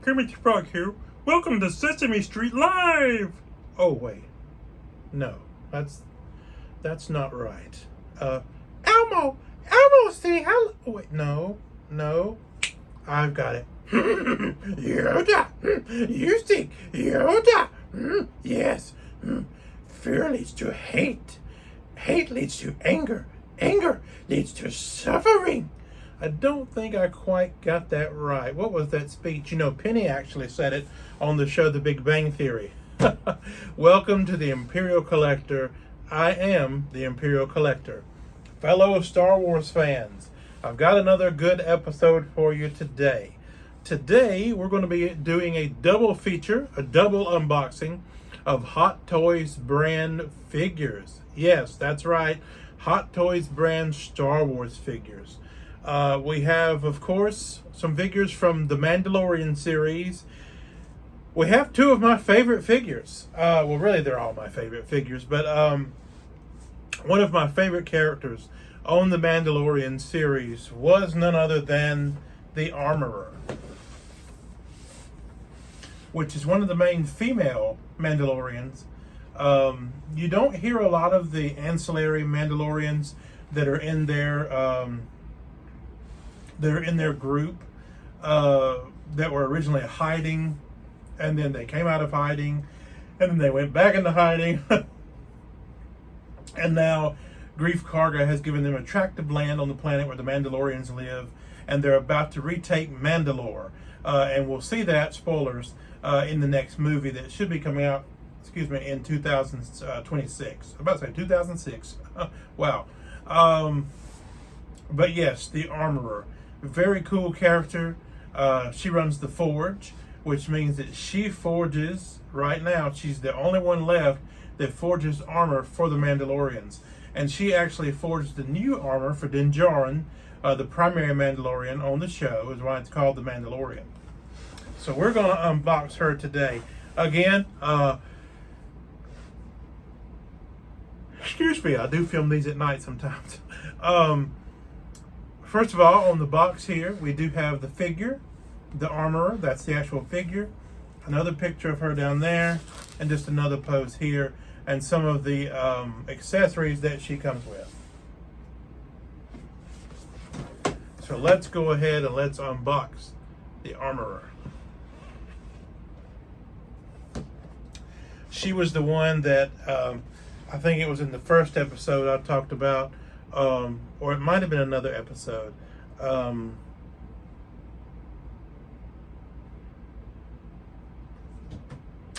Kermit the Frog here. Welcome to Sesame Street Live! Oh, wait. No, that's not right. Elmo, say hello. Wait, no. I've got it. Yoda, you think Yoda? Yes. Fear leads to hate. Hate leads to anger. Anger leads to suffering. I don't think I quite got that right. What was that speech? You know, Penny actually said it on the show The Big Bang Theory. Welcome to the Imperial Collector. I am the Imperial Collector. Fellow Star Wars fans, I've got another good episode for you today. Today, we're going to be doing a double feature, a double unboxing of Hot Toys brand figures. Yes, that's right. Hot Toys brand Star Wars figures. We have, of course, some figures from the Mandalorian series. We have two of my favorite figures. Well, really, they're all my favorite figures, but one of my favorite characters on the Mandalorian series was none other than the Armorer, which is one of the main female Mandalorians. You don't hear a lot of the ancillary Mandalorians that are in their group that were originally hiding, and then they came out of hiding, and then they went back into hiding. And now Grief Karga has given them a tract of land on the planet where the Mandalorians live, and they're about to retake Mandalore. And we'll see that, spoilers, in the next movie that should be coming out, in 2026. I'm about to say 2006. Wow. But yes, the Armorer. Very cool character. She runs the Forge, which means that she forges, right now, she's the only one left that forges armor for the Mandalorians. And she actually forged the new armor for Din Djarin, the primary Mandalorian on the show, is why it's called the Mandalorian. So we're going to unbox her today. Again, excuse me, I do film these at night sometimes. First of all, on the box here, we do have the figure, the Armorer. That's the actual figure. Another picture of her down there, and just another pose here, and some of the accessories that she comes with. So let's go ahead and let's unbox the Armorer. She was the one that I think it was in the first episode I talked about, or it might have been another episode.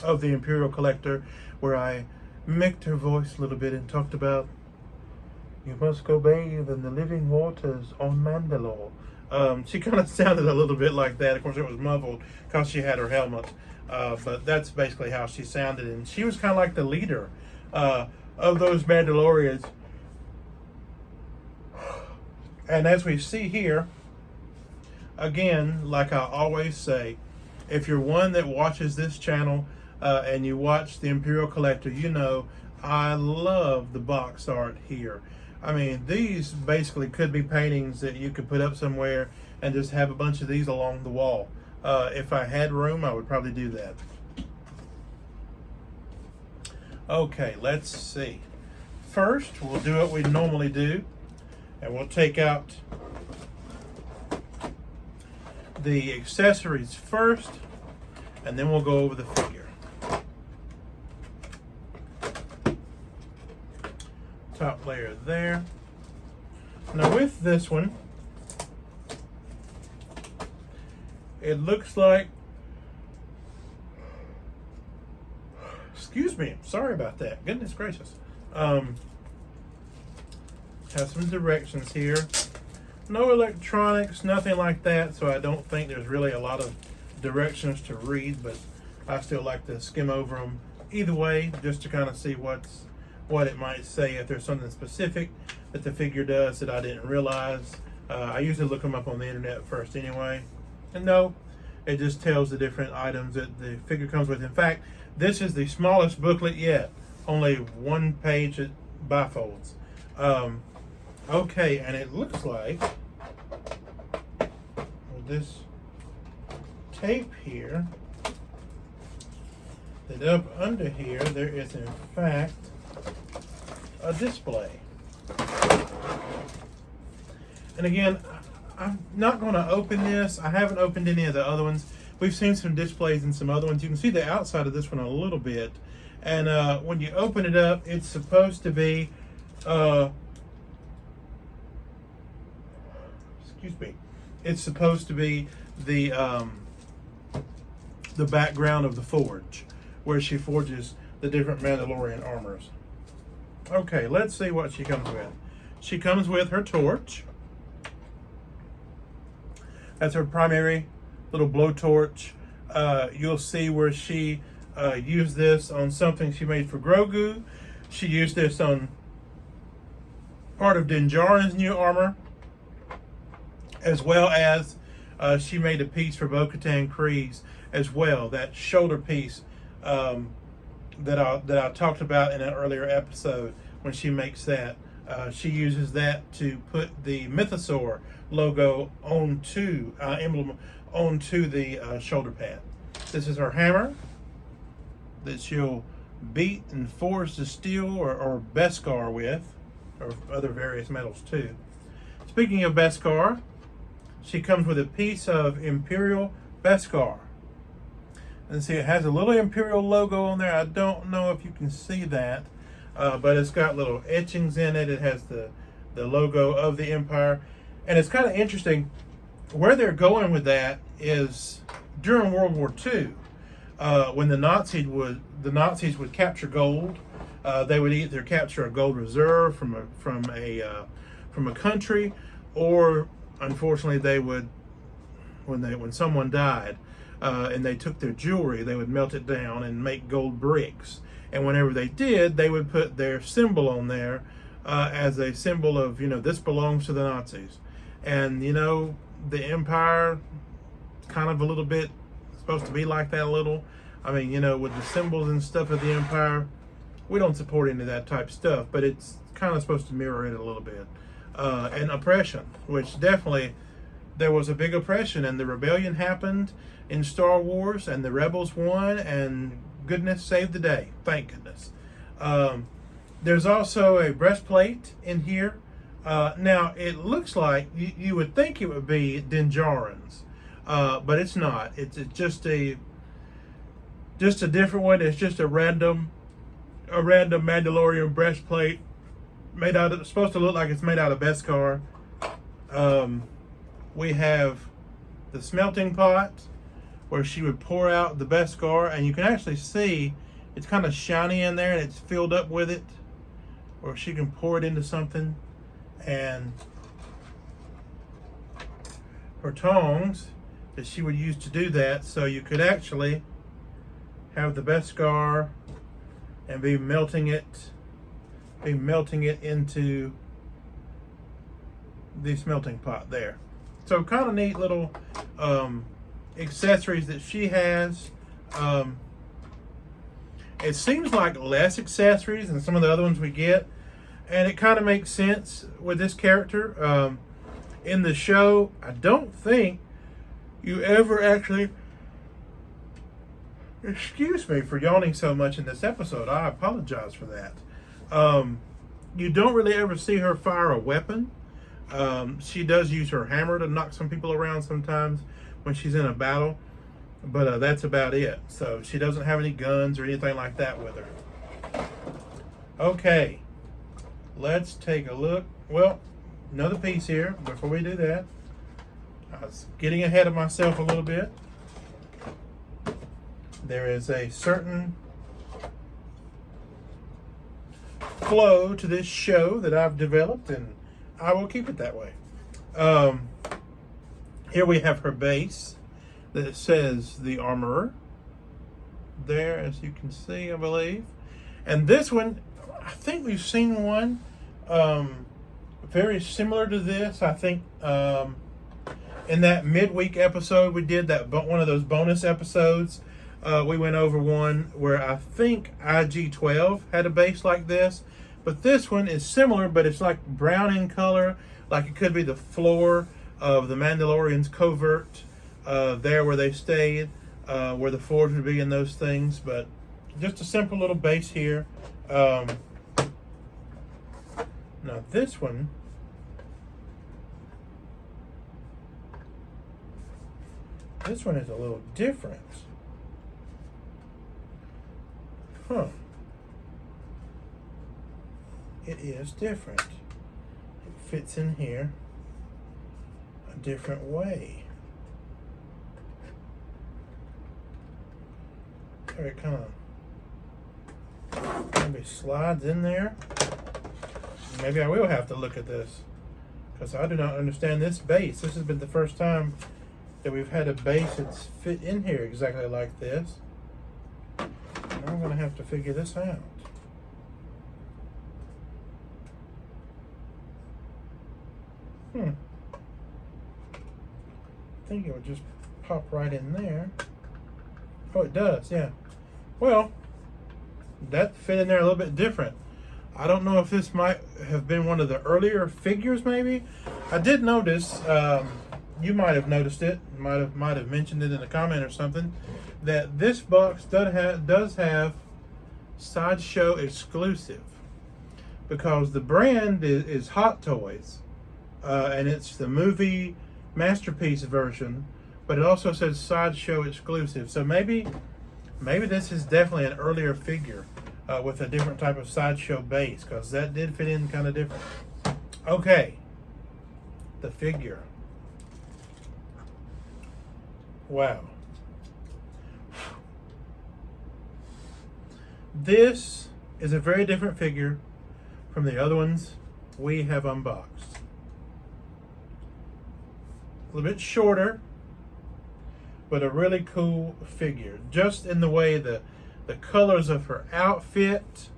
Of the Imperial Collector, where I mimicked her voice a little bit and talked about, you must go bathe in the living waters on Mandalore. She kind of sounded a little bit like that. Of course, it was muffled because she had her helmet. But that's basically how she sounded. And she was kind of like the leader of those Mandalorians. And as we see here, again, like I always say, if you're one that watches this channel and you watch the Imperial Collector, you know I love the box art here. I mean, these basically could be paintings that you could put up somewhere and just have a bunch of these along the wall. If I had room, I would probably do that. Okay, let's see. First, we'll do what we normally do, and we'll take out the accessories first, and then we'll go over the figure. Top layer there. Now with this one, it looks like, excuse me, sorry about that, goodness gracious. Have some directions here. No electronics, nothing like that, so I don't think there's really a lot of directions to read, but I still like to skim over them either way, just to kind of see what it might say, if there's something specific that the figure does that I didn't realize. I usually look them up on the internet first anyway. And no, it just tells the different items that the figure comes with. In fact, this is the smallest booklet yet. Only one page at bifolds. Okay, and it looks like, with this tape here that up under here there is in fact a display. And again, I'm not going to open this. I haven't opened any of the other ones. We've seen some displays in some other ones. You can see the outside of this one a little bit. And when you open it up, it's supposed to be, excuse me, it's supposed to be the background of the forge, where she forges the different Mandalorian armors. Okay, let's see what she comes with. She comes with her torch. That's her primary little blowtorch. You'll see where she used this on something she made for Grogu. She used this on part of Din Djarin's new armor, as well as she made a piece for Bo-Katan Kryze as well. That shoulder piece that I talked about in an earlier episode when she makes that. She uses that to put the Mythosaur logo onto emblem onto the shoulder pad. This is her hammer that she'll beat and forge the steel or Beskar with, or other various metals too. Speaking of Beskar, she comes with a piece of Imperial Beskar. And see, it has a little Imperial logo on there. I don't know if you can see that, but it's got little etchings in it. It has the logo of the Empire. And it's kind of interesting. Where they're going with that is during World War II, when the Nazis would capture gold. They would either capture a gold reserve from a country, or unfortunately they would, when someone died and they took their jewelry, they would melt it down and make gold bricks. And whenever they did, they would put their symbol on there as a symbol of, this belongs to the Nazis. And the Empire kind of a little bit supposed to be like that a little. I mean, with the symbols and stuff of the Empire, we don't support any of that type stuff, but it's kind of supposed to mirror it a little bit. And oppression, which definitely, there was a big oppression, and the rebellion happened in Star Wars, and the rebels won, and goodness saved the day. Thank goodness. There's also a breastplate in here. Now, it looks like you would think it would be Din Djarin's, but it's not. It's just a different one. It's just a random Mandalorian breastplate made out of. It's supposed to look like it's made out of Beskar. We have the smelting pot where she would pour out the Beskar, and you can actually see it's kind of shiny in there, and it's filled up with it, or she can pour it into something. And her tongs that she would use to do that, so you could actually have the Beskar and be melting it into the smelting pot there. So kind of neat little accessories that she has. It seems like less accessories than some of the other ones we get, and it kind of makes sense with this character. In the show, I don't think you ever actually, excuse me for yawning so much in this episode, I apologize for that. You don't really ever see her fire a weapon. She does use her hammer to knock some people around sometimes when she's in a battle, but that's about it. So she doesn't have any guns or anything like that with her. Okay, let's take a look. Well, another piece here before we do that. I was getting ahead of myself a little bit. There is a certain flow to this show that I've developed, and I will keep it that way. Here we have her base that says the Armorer there, as you can see, I believe. And this one, I think we've seen one very similar to this. I think in that midweek episode we did, that one of those bonus episodes, we went over one where I think IG-12 had a base like this. But this one is similar, but it's like brown in color, like it could be the floor of the Mandalorian's covert. there where they stayed, where the forge would be and those things. But just a simple little base here. Now this one, is a little different. Huh. It is different. It fits in here a different way. There it kind of maybe slides in there. Maybe I will have to look at this because I do not understand this base. This has been the first time that we've had a base that's fit in here exactly like this. And I'm going to have to figure this out. I think it would just pop right in there. Oh, it does, yeah. Well, that fit in there a little bit different. I don't know if this might have been one of the earlier figures, maybe. I did notice, you might have noticed it, might have mentioned it in a comment or something, that this box does have Sideshow exclusive, because the brand is Hot Toys, and it's the movie Masterpiece version, but it also says Sideshow exclusive. So maybe this is definitely an earlier figure with a different type of Sideshow base, because that did fit in kind of different. Okay, the figure. Wow. This is a very different figure from the other ones we have unboxed. A little bit shorter, but a really cool figure. Just in the way the colors of her outfit,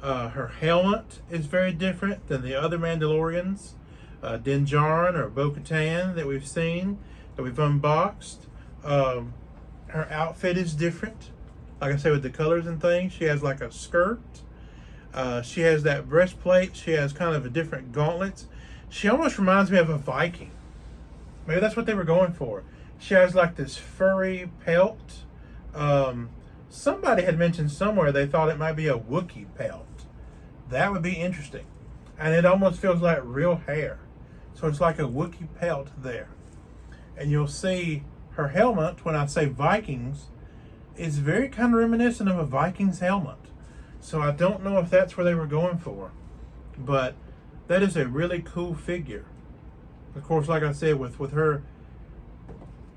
her helmet is very different than the other Mandalorians. Din Djarin or Bo-Katan that we've seen, that we've unboxed. Her outfit is different. Like I said, with the colors and things, she has like a skirt. She has that breastplate. She has kind of a different gauntlets. She almost reminds me of a Viking. Maybe that's what they were going for. She has like this furry pelt. Somebody had mentioned somewhere they thought it might be a Wookiee pelt. That would be interesting. And it almost feels like real hair. So it's like a Wookiee pelt there. And you'll see her helmet, when I say Vikings, is very kind of reminiscent of a Viking's helmet. So I don't know if that's where they were going for. But that is a really cool figure. Of course, like I said, with her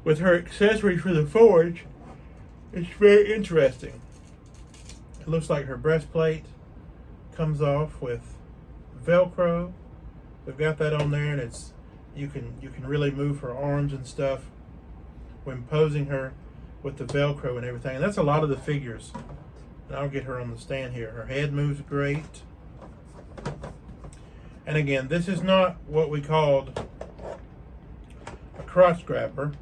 accessories for the forge, it's very interesting. It looks like her breastplate comes off with Velcro. We've got that on there, and it's you can really move her arms and stuff when posing her with the Velcro and everything. And that's a lot of the figures. And I'll get her on the stand here. Her head moves great. And again, this is not what we called a crotch grabber.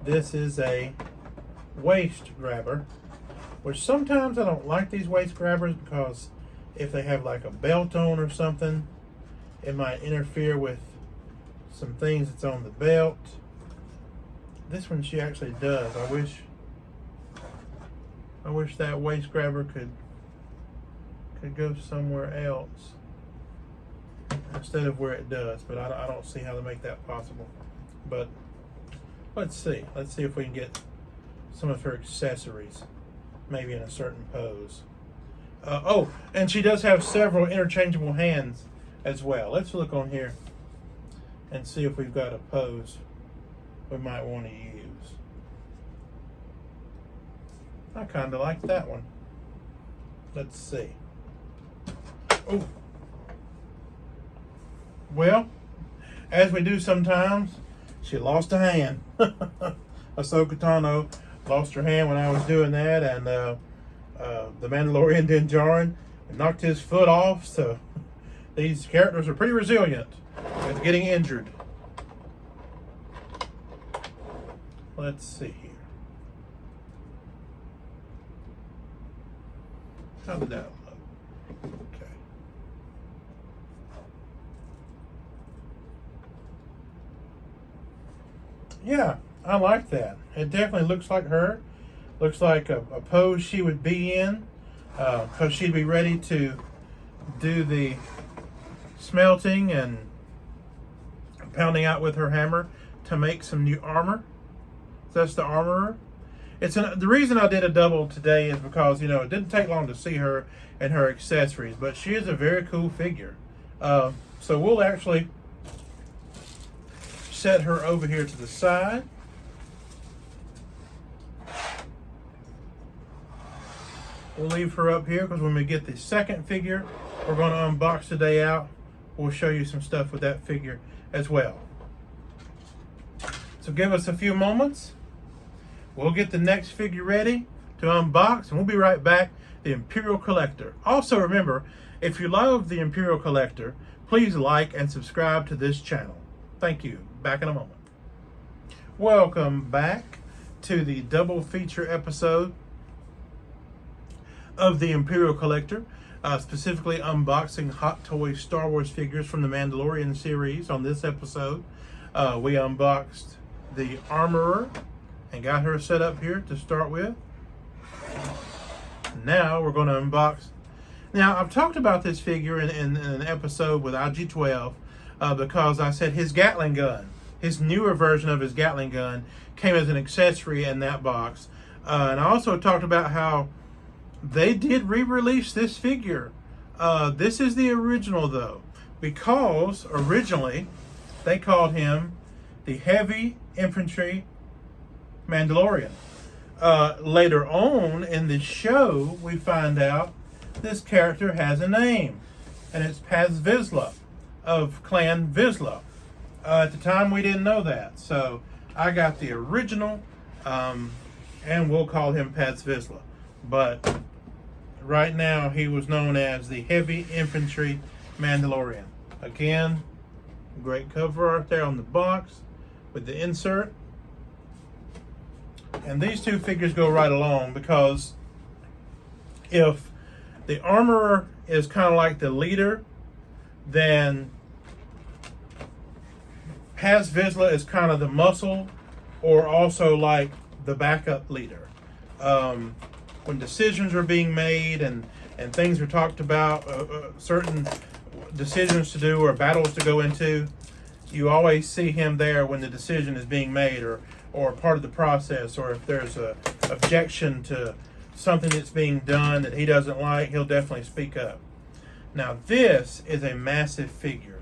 This is a waist grabber, which sometimes I don't like these waist grabbers, because if they have like a belt on or something, it might interfere with some things that's on the belt. This one she actually does. I wish that waist grabber could go somewhere else instead of where it does, but I don't see how to make that possible. But let's see if we can get some of her accessories maybe in a certain pose. Oh, and she does have several interchangeable hands as well. Let's look on here and see if we've got a pose we might want to use. I kind of like that one. Let's see. Oh. Well, as we do sometimes, she lost a hand. Ahsoka Tano lost her hand when I was doing that, and the Mandalorian Din Djarin knocked his foot off, so these characters are pretty resilient with getting injured. Let's see here. How did that look? Okay. Yeah, I like that. It definitely looks like her. Looks like a pose she would be in, because she'd be ready to do the smelting and pounding out with her hammer to make some new armor. That's the Armorer. The reason I did a double today is because, it didn't take long to see her and her accessories, but she is a very cool figure. So we'll actually set her over here to the side. We'll leave her up here because when we get the second figure we're going to unbox today out, we'll show you some stuff with that figure as well. So give us a few moments. We'll get the next figure ready to unbox, and we'll be right back. The Imperial Collector. Also remember, if you love the Imperial Collector, please like and subscribe to this channel. Thank you. Back in a moment. Welcome back to the double feature episode of the Imperial Collector, specifically unboxing Hot Toys Star Wars figures from the Mandalorian series. On this episode, we unboxed the Armorer and got her set up here to start with. Now we're going to unbox. Now, I've talked about this figure in an episode with IG-12 because I said his Gatling gun, his newer version of his Gatling gun, came as an accessory in that box. And I also talked about how they did re-release this figure. This is the original, though, because originally they called him the Heavy Infantry Mandalorian. Later on in the show, we find out this character has a name, and it's Paz Vizla of Clan Vizla. At the time, we didn't know that, so I got the original, and we'll call him Paz Vizla. But right now, he was known as the Heavy Infantry Mandalorian. Again, great cover art there on the box with the insert. And these two figures go right along because if the Armorer is kind of like the leader, then Paz Vizla is kind of the muscle, or also like the backup leader. When decisions are being made and things are talked about, certain decisions to do or battles to go into, you always see him there when the decision is being made, or part of the process, or if there's a objection to something that's being done that he doesn't like, he'll definitely speak up. Now, this is a massive figure,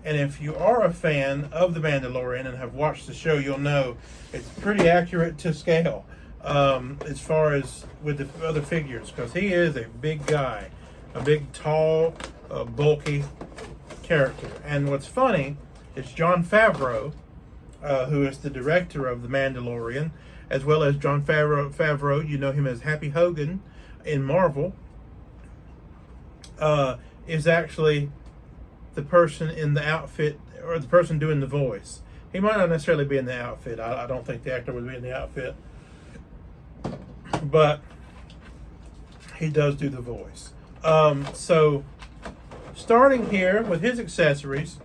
and if you are a fan of The Mandalorian and have watched the show, you'll know it's pretty accurate to scale as far as with the other figures, because he is a big guy, a big, tall, bulky character. And what's funny is Jon Favreau, who is the director of The Mandalorian, as well as Jon Favreau, you know him as Happy Hogan in Marvel, is actually the person in the outfit, or the person doing the voice. He might not necessarily be in the outfit. I don't think the actor would be in the outfit, but he does do the voice. So starting here with his accessories.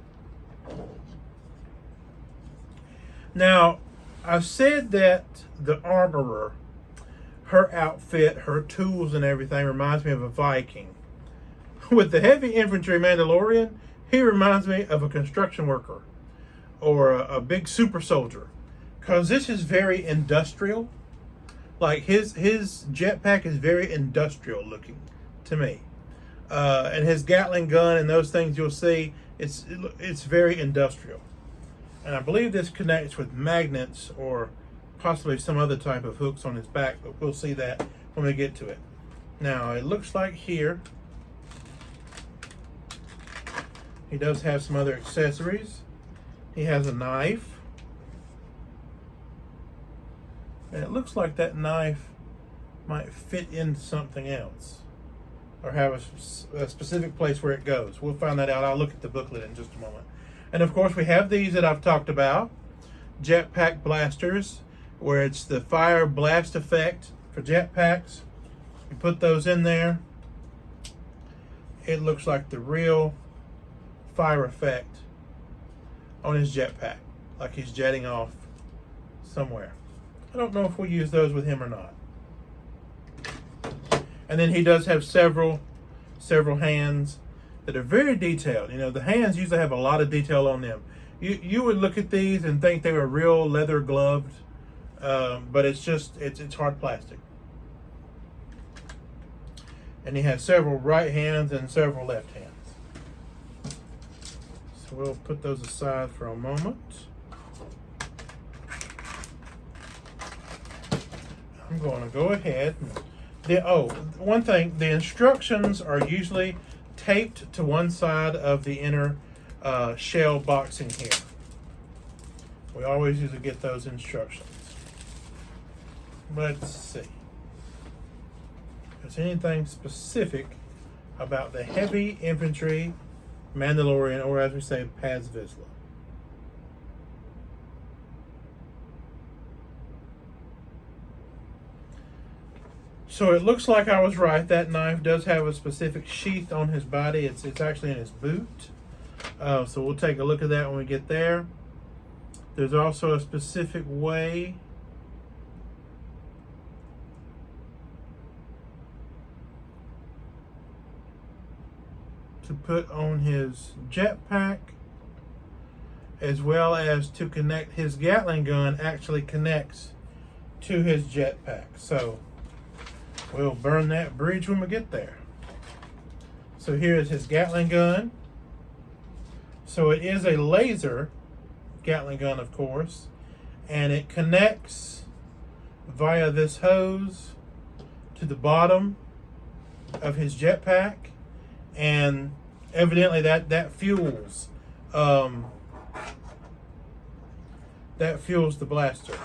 Now, I said that the Armorer, her outfit, her tools and everything reminds me of a Viking. With the Heavy Infantry Mandalorian, he reminds me of a construction worker or a big super soldier, because this is very industrial. Like his jetpack is very industrial looking to me, and his Gatling gun and those things you'll see, it's very industrial. And I believe this connects with magnets or possibly some other type of hooks on his back, but we'll see that when we get to it. Now, it looks like here he does have some other accessories. He has a knife. And it looks like that knife might fit into something else, or have a specific place where it goes. We'll find that out. I'll look at the booklet in just a moment. And of course, we have these that I've talked about, jetpack blasters, where it's the fire blast effect for jetpacks. You put those in there, it looks like the real fire effect on his jetpack, like he's jetting off somewhere. I don't know if we use those with him or not. And then he does have several hands that are very detailed. You know, the hands usually have a lot of detail on them. You would look at these and think they were real leather gloved, but it's hard plastic. And he has several right hands and several left hands. So we'll put those aside for a moment. I'm going to go ahead and one thing, the instructions are usually taped to one side of the inner shell boxing here. We always usually get those instructions. Let's see. If there's anything specific about the heavy infantry Mandalorian, or as we say, Paz Vizla. So it looks like I was right. That knife does have a specific sheath on his body. It's actually in his boot. So we'll take a look at that when we get there. There's also a specific way to put on his jetpack, as well as to connect his Gatling gun. Actually connects to his jetpack. So we'll burn that bridge when we get there. So here is his Gatling gun. So it is a laser Gatling gun, of course, and it connects via this hose to the bottom of his jetpack, and evidently that fuels the blaster.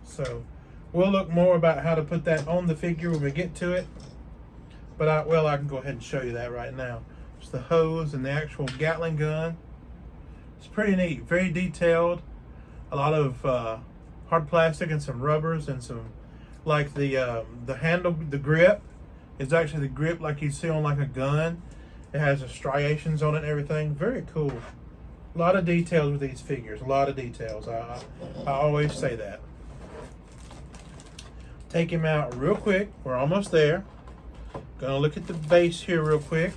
So we'll look more about how to put that on the figure when we get to it. But I can go ahead and show you that right now. It's the hose and the actual Gatling gun. It's pretty neat, very detailed. A lot of hard plastic and some rubbers and some, like the handle, the grip is actually the grip like you see on like a gun. It has the striations on it and everything. Very cool. A lot of details with these figures. A lot of details. I always say that. Take him out real quick. We're almost there. Gonna look at the base here real quick.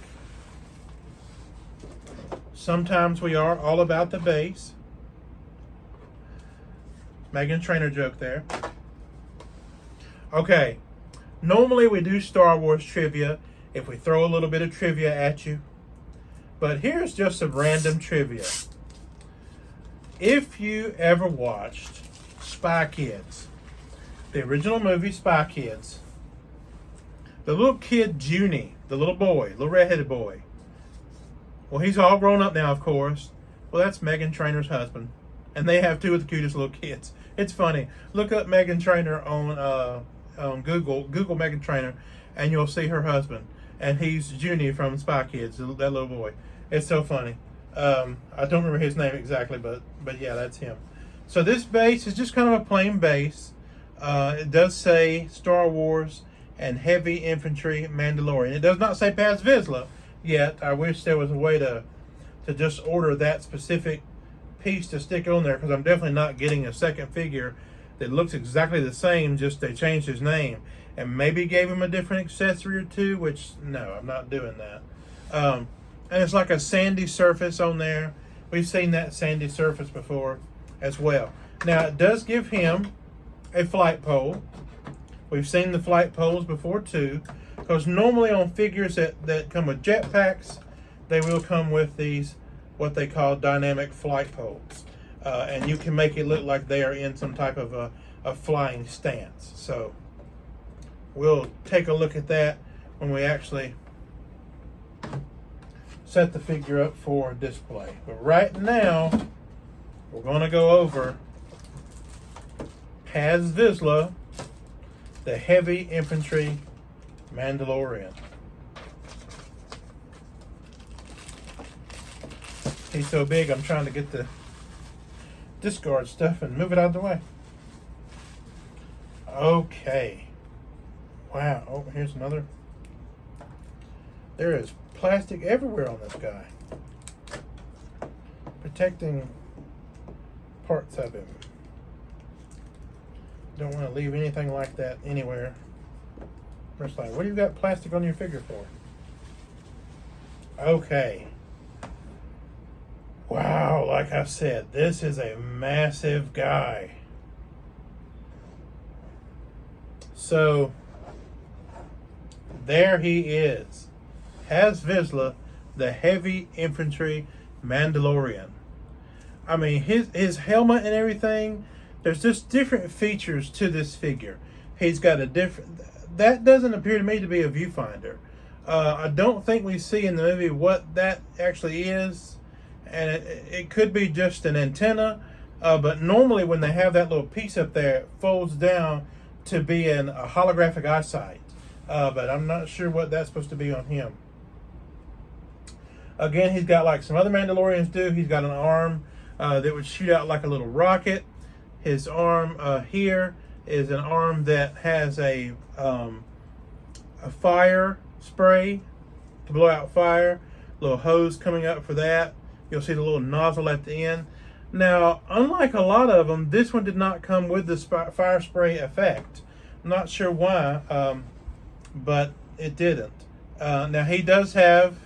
Sometimes we are all about the base. Meghan Trainor joke there. Okay. Normally we do Star Wars trivia if we throw a little bit of trivia at you. But here's just some random trivia. If you ever watched Spy Kids, the original movie Spy Kids, the little kid Junie, the little boy, little redheaded boy. Well, he's all grown up now, of course. Well, that's Meghan Trainor's husband. And they have two of the cutest little kids. It's funny. Look up Meghan Trainor on Google. Google Meghan Trainor, and you'll see her husband. And he's Junie from Spy Kids, that little boy. It's so funny. I don't remember his name exactly, but yeah, that's him. So this base is just kind of a plain base. It does say Star Wars and Heavy Infantry Mandalorian. It does not say Paz Vizla yet. I wish there was a way to just order that specific piece to stick on there, because I'm definitely not getting a second figure that looks exactly the same, just they changed his name and maybe gave him a different accessory or two, which no, I'm not doing that. And it's like a sandy surface on there. We've seen that sandy surface before as well. Now it does give him a flight pole. We've seen the flight poles before too, because normally on figures that come with jetpacks, they will come with these, what they call dynamic flight poles. And you can make it look like they are in some type of a flying stance. So we'll take a look at that when we actually set the figure up for display. But right now, we're going to go over Paz Vizla, the Heavy Infantry Mandalorian. He's so big, I'm trying to get the discard stuff and move it out of the way. Okay. Wow. Oh, here's another. There is plastic everywhere on this guy, protecting parts of him. Don't want to leave anything like that anywhere. First line, what do you got plastic on your figure for? Okay. Wow, like I said, this is a massive guy. So, there he is. Paz Vizla, the heavy infantry Mandalorian. I mean, his helmet and everything, there's just different features to this figure. He's got a different... That doesn't appear to me to be a viewfinder. I don't think we see in the movie what that actually is. And it could be just an antenna. But normally when they have that little piece up there, it folds down to be a holographic eyesight. But I'm not sure what that's supposed to be on him. Again, he's got like some other Mandalorians do. He's got an arm that would shoot out like a little rocket. His arm here is an arm that has a fire spray to blow out fire. Little hose coming up for that. You'll see the little nozzle at the end. Now, unlike a lot of them, this one did not come with the fire spray effect. I'm not sure why, but it didn't. Now, he does have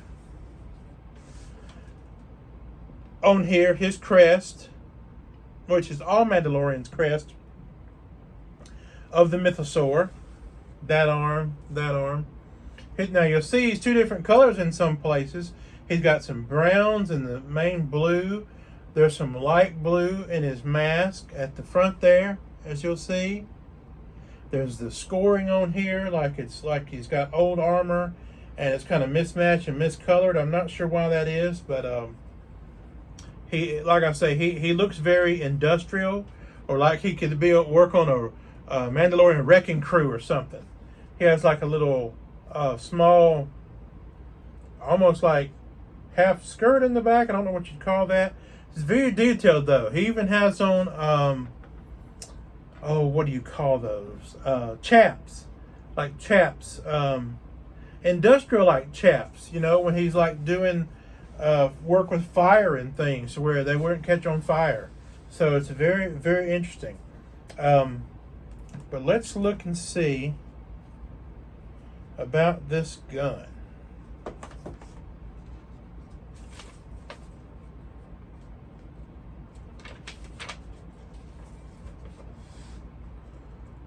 on here his crest, which is all Mandalorian's crest, of the mythosaur. That arm, that arm. Now you'll see he's two different colors in some places. He's got some browns in the main blue. There's some light blue in his mask at the front there, as you'll see. There's the scoring on here, like it's like he's got old armor and it's kind of mismatched and miscolored. I'm not sure why that is, but he, like I say, he looks very industrial, or like he could be work on a Mandalorian wrecking crew or something. He has like a little small, almost like half skirt in the back. I don't know what you'd call that. It's very detailed though. He even has on what do you call those? Chaps. Like chaps. Industrial like chaps, you know, when he's like doing work with fire and things where they wouldn't catch on fire. So it's very, very interesting. But let's look and see about this gun.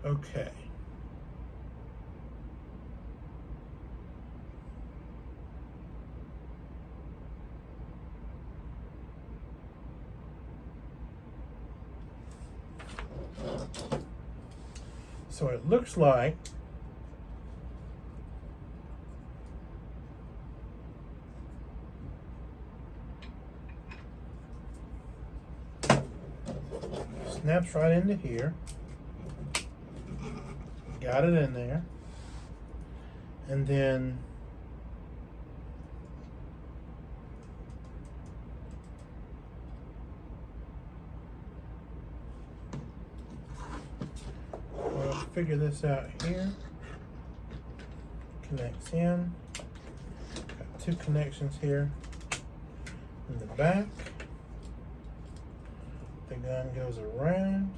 Okay. So it looks like snaps right into here. Got it in there. And then we'll figure this out here. Connects in. Got two connections here in the back. The gun goes around.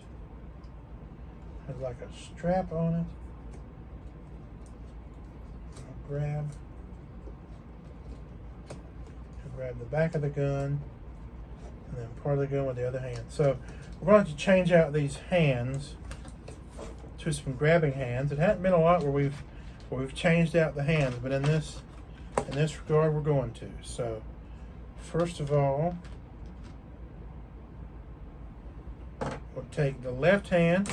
Has like a strap on it. I'll grab the back of the gun and then part of the gun with the other hand. So we're going to change out these hands to some grabbing hands. It hasn't been a lot where we've changed out the hands, but in this regard we're going to. So first of all, we'll take the left hand,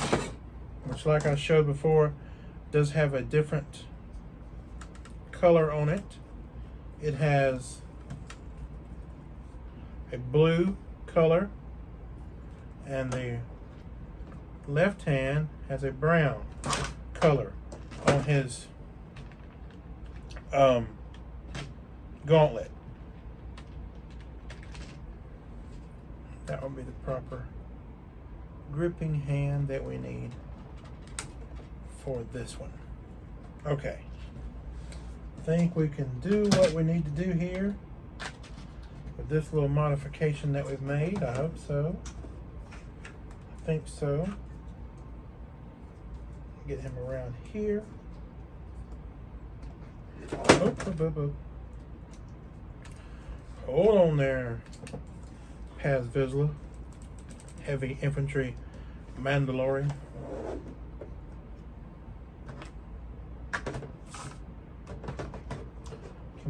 which like I showed before, does have a different color on it. It has a blue color, and the left hand has a brown color on his gauntlet. That will be the proper gripping hand that we need for this one. Okay. I think we can do what we need to do here with this little modification that we've made. I hope so. I think so. get him around here. Oh, oh, oh, oh. Hold on there, Paz Vizla, heavy infantry Mandalorian. Can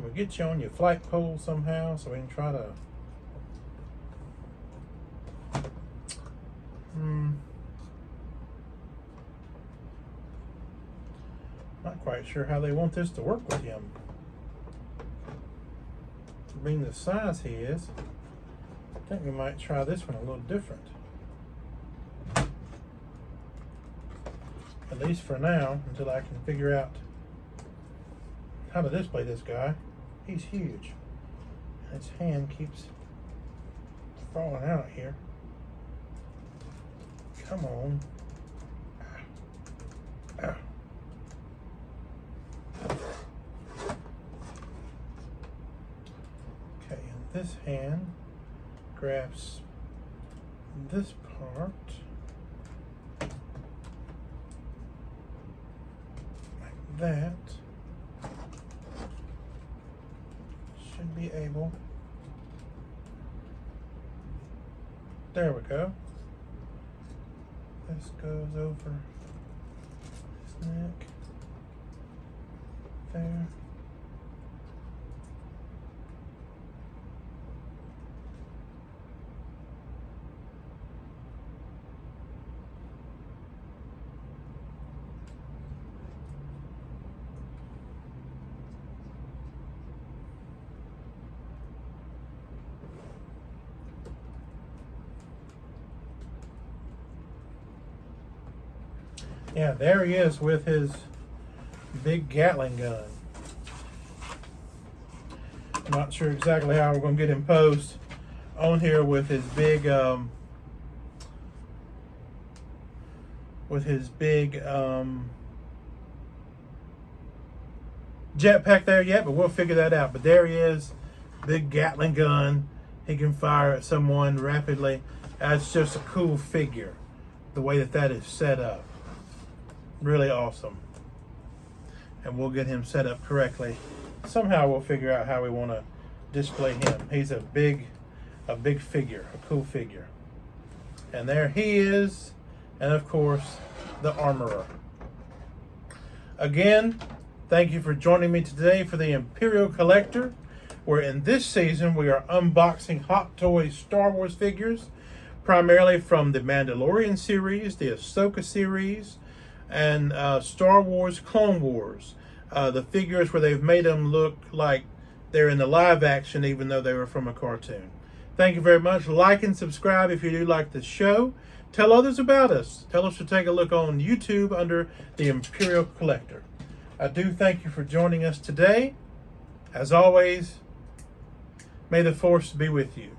we get you on your flight pole somehow so we can try to... Not quite sure how they want this to work with him. Being the size he is, I think we might try this one a little different. At least for now, until I can figure out how to display this guy. He's huge. His hand keeps falling out here. Come on. Ah. Okay, and this hand grabs this part like that. Should be able. There we go. This goes over his neck. There. Yeah, there he is with his big Gatling gun. I'm not sure exactly how we're going to get him posed on here with his big jetpack there yet, but we'll figure that out. But there he is, big Gatling gun. He can fire at someone rapidly. That's just a cool figure, the way that is set up. Really awesome. And we'll get him set up correctly. Somehow we'll figure out how we want to display him. He's a big figure, a cool figure. And there he is. And of course, the Armorer. Again, thank you for joining me today for the Imperial Collector, where in this season we are unboxing Hot Toys Star Wars figures, primarily from the Mandalorian series, the Ahsoka series, and Star Wars Clone Wars. The figures where they've made them look like they're in the live action even though they were from a cartoon. Thank you very much. Like and subscribe if you do like the show. Tell others about us. Tell us to take a look on YouTube under the Imperial Collector. I do thank you for joining us today. As always, may the Force be with you.